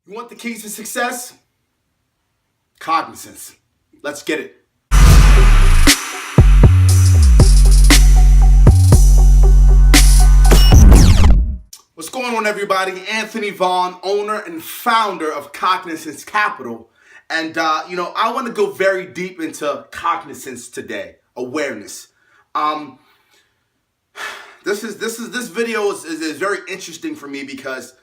You want the keys to success? Cognizance. Let's get it. What's going on, everybody? Anthony Vaughn, owner and founder of Cognizance Capital. And, I want to go very deep into cognizance today, awareness. This video is very interesting for me because,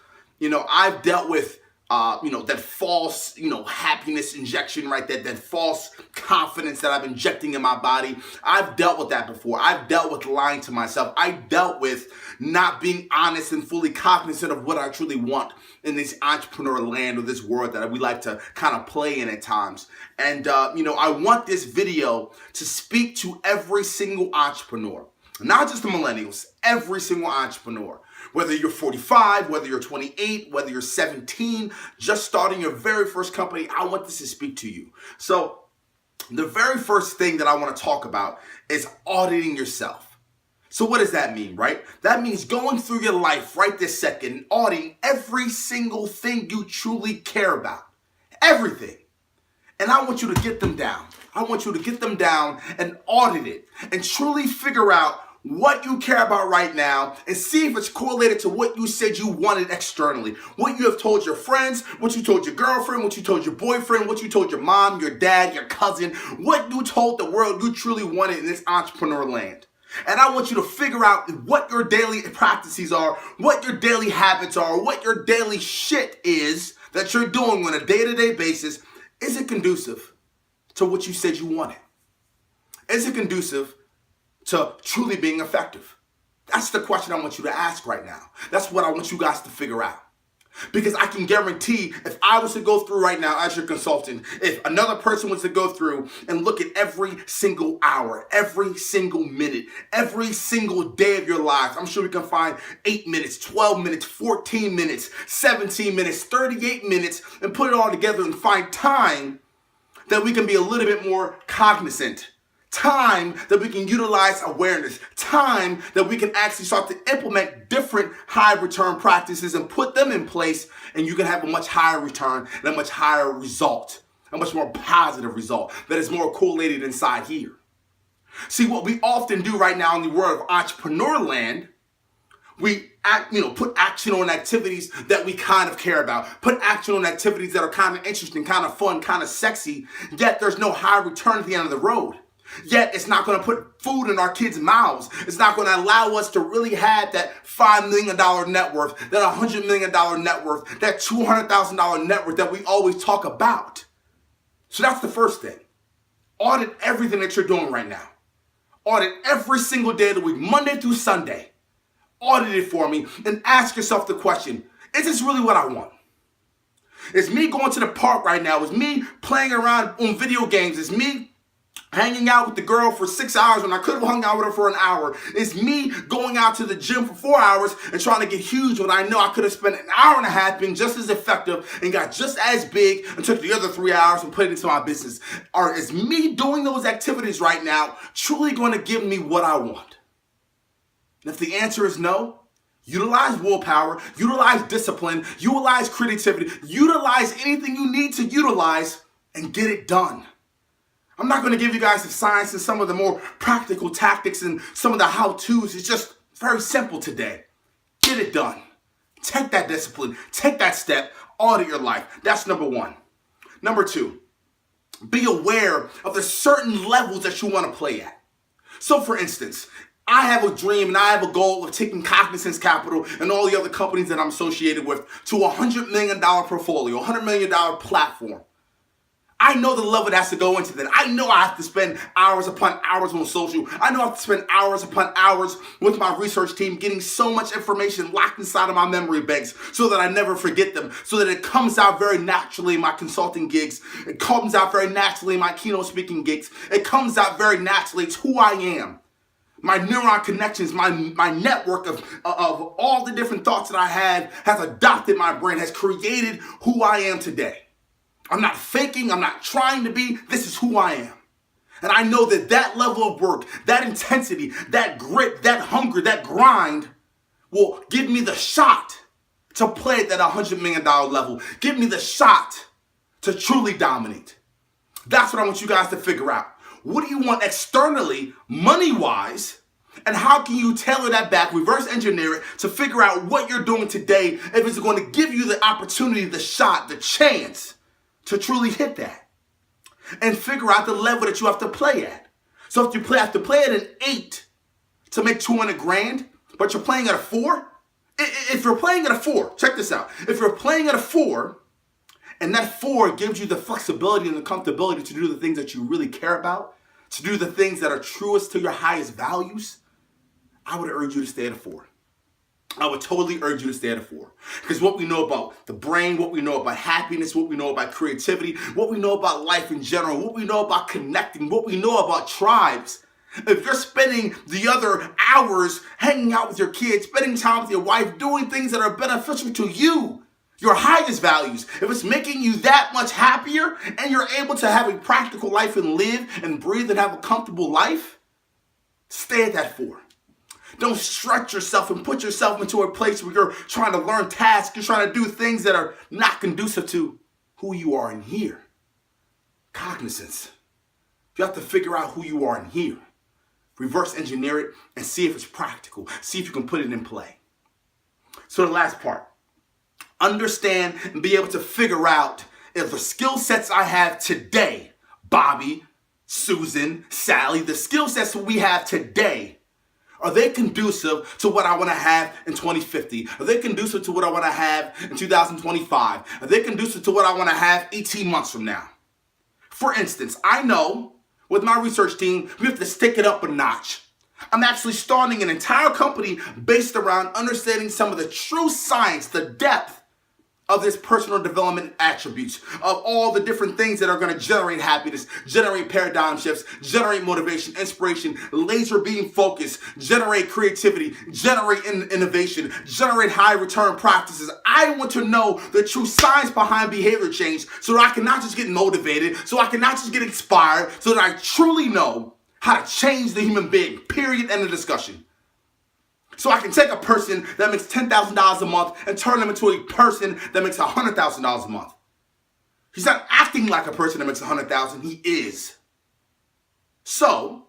I've dealt with that false, happiness injection, right? That false confidence that I'm injecting in my body. I've dealt with that before. I've dealt with lying to myself. I dealt with not being honest and fully cognizant of what I truly want in this entrepreneur land or this world that we like to kind of play in at times. And, I want this video to speak to every single entrepreneur, not just the millennials, every single entrepreneur. Whether you're 45, whether you're 28, whether you're 17, just starting your very first company, I want this to speak to you. So the very first thing that I want to talk about is auditing yourself. So what does that mean, right? That means going through your life right this second and auditing every single thing you truly care about. Everything. And I want you to get them down. I want you to get them down and audit it and truly figure out what you care about right now and see if it's correlated to what you said you wanted externally. What you have told your friends, what you told your girlfriend, what you told your boyfriend, what you told your mom, your dad, your cousin, what you told the world you truly wanted in this entrepreneur land. And I want you to figure out what your daily practices are, what your daily habits are, what your daily shit is that you're doing on a day-to-day basis. Is it conducive to what you said you wanted? Is it conducive to truly being effective? That's the question I want you to ask right now. That's what I want you guys to figure out. Because I can guarantee if I was to go through right now as your consultant, if another person was to go through and look at every single hour, every single minute, every single day of your lives, I'm sure we can find 8 minutes, 12 minutes, 14 minutes, 17 minutes, 38 minutes, and put it all together and find time that we can be a little bit more cognizant. Time that we can utilize awareness, time that we can actually start to implement different high return practices and put them in place, and you can have a much higher return and a much higher result, a much more positive result that is more correlated inside here. See, what we often do right now in the world of entrepreneur land, we put action on activities that we kind of care about, put action on activities that are kind of interesting, kind of fun, kind of sexy, yet there's no high return at the end of the road. Yet it's not going to put food in our kids' mouths. It's not going to allow us to really have that $5 million net worth, that $100 million net worth, that $200,000 net worth that we always talk about. So that's the first thing. Audit everything that you're doing right now. Audit every single day of the week, Monday through Sunday. Audit it for me and ask yourself the question, is this really what I want? Is me going to the park right now? Is me playing around on video games? Is me hanging out with the girl for 6 hours when I could have hung out with her for an hour? Is me going out to the gym for 4 hours and trying to get huge when I know I could have spent an hour and a half being just as effective and got just as big and took the other 3 hours and put it into my business? Or is me doing those activities right now truly going to give me what I want? And if the answer is no, utilize willpower, utilize discipline, utilize creativity, utilize anything you need to utilize and get it done. I'm not going to give you guys the science and some of the more practical tactics and some of the how-tos. It's just very simple today. Get it done. Take that discipline. Take that step. Audit your life. That's number one. Number two, be aware of the certain levels that you want to play at. So for instance, I have a dream and I have a goal of taking Cognizance Capital and all the other companies that I'm associated with to a $100 million portfolio, $100 million platform. I know the level that has to go into that. I know I have to spend hours upon hours on social. I know I have to spend hours upon hours with my research team getting so much information locked inside of my memory banks so that I never forget them, so that it comes out very naturally in my consulting gigs. It comes out very naturally in my keynote speaking gigs. It comes out very naturally. It's who I am. My neuron connections, my network of all the different thoughts that I had has adopted my brain, has created who I am today. I'm not faking, I'm not trying to be, this is who I am. And I know that that level of work, that intensity, that grit, that hunger, that grind will give me the shot to play at that $100 million level. Give me the shot to truly dominate. That's what I want you guys to figure out. What do you want externally, money-wise, and how can you tailor that back, reverse engineer it to figure out what you're doing today if it's going to give you the opportunity, the shot, the chance to truly hit that. And figure out the level that you have to play at. So if you have to play at an 8 to make 200 grand, but you're playing at a 4, if you're playing at a 4, check this out. If you're playing at a 4, and that 4 gives you the flexibility and the comfortability to do the things that you really care about, to do the things that are truest to your highest values, I would urge you to stay at a 4. I would totally urge you to stay at a 4. Because what we know about the brain, what we know about happiness, what we know about creativity, what we know about life in general, what we know about connecting, what we know about tribes. If you're spending the other hours hanging out with your kids, spending time with your wife, doing things that are beneficial to you, your highest values, if it's making you that much happier and you're able to have a practical life and live and breathe and have a comfortable life, stay at that 4. Don't stretch yourself and put yourself into a place where you're trying to learn tasks, you're trying to do things that are not conducive to who you are in here. Cognizance. You have to figure out who you are in here. Reverse engineer it and see if it's practical. See if you can put it in play. So the last part. Understand and be able to figure out if the skill sets I have today, Bobby, Susan, Sally, the skill sets that we have today, are they conducive to what I want to have in 2050? Are they conducive to what I want to have in 2025? Are they conducive to what I want to have 18 months from now? For instance, I know with my research team, we have to stick it up a notch. I'm actually starting an entire company based around understanding some of the true science, the depth of this personal development attributes, of all the different things that are going to generate happiness, generate paradigm shifts, generate motivation, inspiration, laser beam focus, generate creativity, generate innovation, generate high return practices. I want to know the true science behind behavior change so that I can not just get motivated, so I can not just get inspired, so that I truly know how to change the human being, period, end of discussion. So I can take a person that makes $10,000 a month and turn them into a person that makes $100,000 a month. He's not acting like a person that makes $100,000, he is. So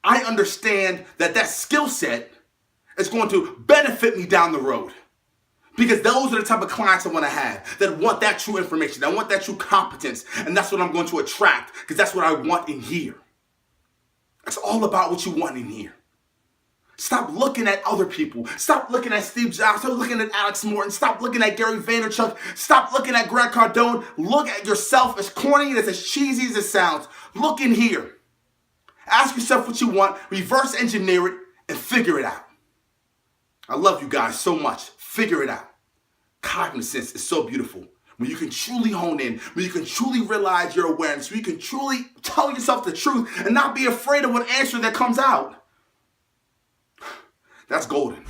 I understand that that skill set is going to benefit me down the road. Because those are the type of clients I want to have that want that true information, that want that true competence, and that's what I'm going to attract because that's what I want in here. It's all about what you want in here. Stop looking at other people. Stop looking at Steve Jobs. Stop looking at Alex Morton. Stop looking at Gary Vaynerchuk. Stop looking at Grant Cardone. Look at yourself, as corny and as cheesy as it sounds. Look in here. Ask yourself what you want. Reverse engineer it and figure it out. I love you guys so much. Figure it out. Cognizance is so beautiful. When you can truly hone in, when you can truly realize your awareness, when you can truly tell yourself the truth and not be afraid of what answer that comes out. That's golden.